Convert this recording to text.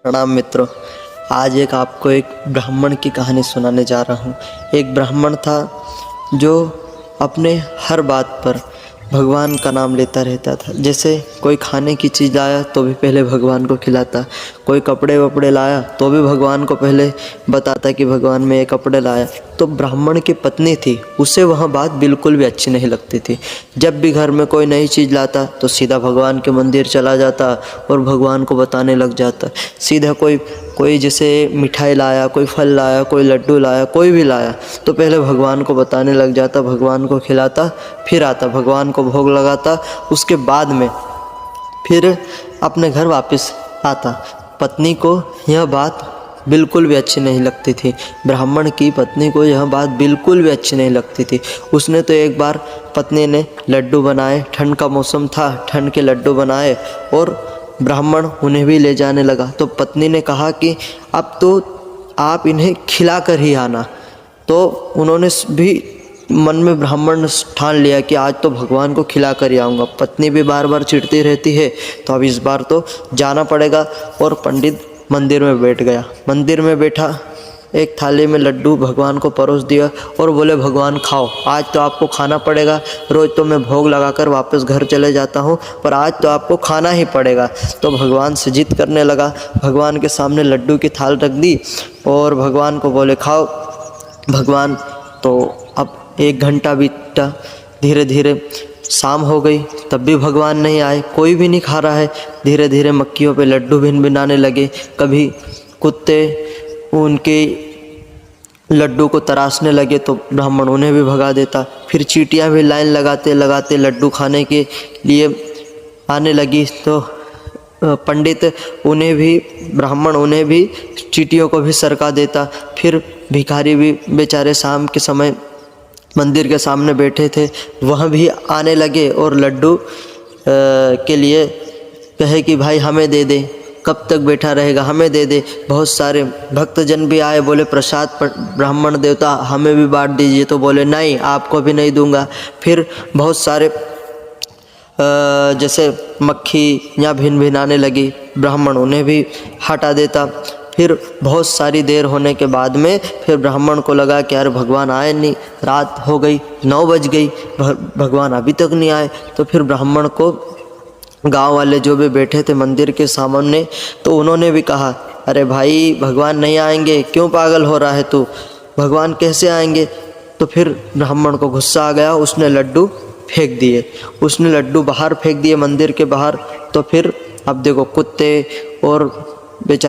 प्रणाम मित्रों। आज आपको एक ब्राह्मण की कहानी सुनाने जा रहा हूँ। एक ब्राह्मण था जो अपने हर बात पर भगवान का नाम लेता रहता था। जैसे कोई खाने की चीज़ लाया तो भी पहले भगवान को खिलाता, कोई कपड़े वपड़े लाया तो भी भगवान को पहले बताता कि भगवान मैं ये कपड़े लाया। तो ब्राह्मण की पत्नी थी, उसे वह बात बिल्कुल भी अच्छी नहीं लगती थी। जब भी घर में कोई नई चीज़ लाता तो सीधा भगवान के मंदिर चला जाता और भगवान को बताने लग जाता। सीधा कोई जैसे मिठाई लाया, कोई फल लाया, कोई लड्डू लाया, कोई भी लाया तो पहले भगवान को बताने लग जाता, भगवान को खिलाता, फिर आता भगवान को भोग लगाता, उसके बाद में फिर अपने घर वापस आता। पत्नी को यह बात बिल्कुल भी अच्छी नहीं लगती थी। ब्राह्मण की पत्नी को यह बात बिल्कुल भी अच्छी नहीं लगती थी। उसने तो एक बार पत्नी ने लड्डू बनाए, ठंड का मौसम था, ठंड के लड्डू बनाए और ब्राह्मण उन्हें भी ले जाने लगा। तो पत्नी ने कहा कि अब तो आप इन्हें खिला कर ही आना। तो उन्होंने भी मन में ब्राह्मण ने ठान लिया कि आज तो भगवान को खिला कर ही आऊँगा। पत्नी भी बार बार चिढ़ती रहती है तो अब इस बार तो जाना पड़ेगा। और पंडित मंदिर में बैठ गया। मंदिर में बैठा, एक थाली में लड्डू भगवान को परोस दिया और बोले भगवान खाओ, आज तो आपको खाना पड़ेगा। रोज़ तो मैं भोग लगाकर वापस घर चले जाता हूँ, पर आज तो आपको खाना ही पड़ेगा। तो भगवान से जिद करने लगा, भगवान के सामने लड्डू की थाल रख दी और भगवान को बोले खाओ। भगवान तो अब 1 घंटा बीता, धीरे धीरे शाम हो गई तब भी भगवान नहीं आए, कोई भी नहीं खा रहा है। धीरे धीरे मक्खियों पे लड्डू भिनभिनाने लगे, कभी कुत्ते उनके लड्डू को तराशने लगे तो ब्राह्मण उन्हें भी भगा देता। फिर चींटियां भी लाइन लगाते लगाते लड्डू खाने के लिए आने लगी तो पंडित उन्हें भी, ब्राह्मण उन्हें भी, चींटियों को भी सरका देता। फिर भिखारी भी बेचारे शाम के समय मंदिर के सामने बैठे थे, वह भी आने लगे और लड्डू के लिए कहे कि भाई हमें दे दे, कब तक बैठा रहेगा, हमें दे दे। बहुत सारे भक्तजन भी आए, बोले प्रसाद ब्राह्मण देवता हमें भी बांट दीजिए, तो बोले नहीं आपको भी नहीं दूंगा। फिर बहुत सारे जैसे मक्खी या भिनभिनाने लगी, ब्राह्मण उन्हें भी हटा देता। फिर बहुत सारी देर होने के बाद में फिर ब्राह्मण को लगा कि यार भगवान आए नहीं, रात हो गई, 9 बज गई, भगवान अभी तक नहीं आए। तो फिर ब्राह्मण को गांव वाले जो भी बैठे थे मंदिर के सामने, तो उन्होंने भी कहा अरे भाई भगवान नहीं आएंगे, क्यों पागल हो रहा है तू, भगवान कैसे आएंगे। तो फिर ब्राह्मण को गुस्सा आ गया, उसने लड्डू फेंक दिए, उसने लड्डू बाहर फेंक दिए मंदिर के बाहर। तो फिर अब देखो कुत्ते और बेचारे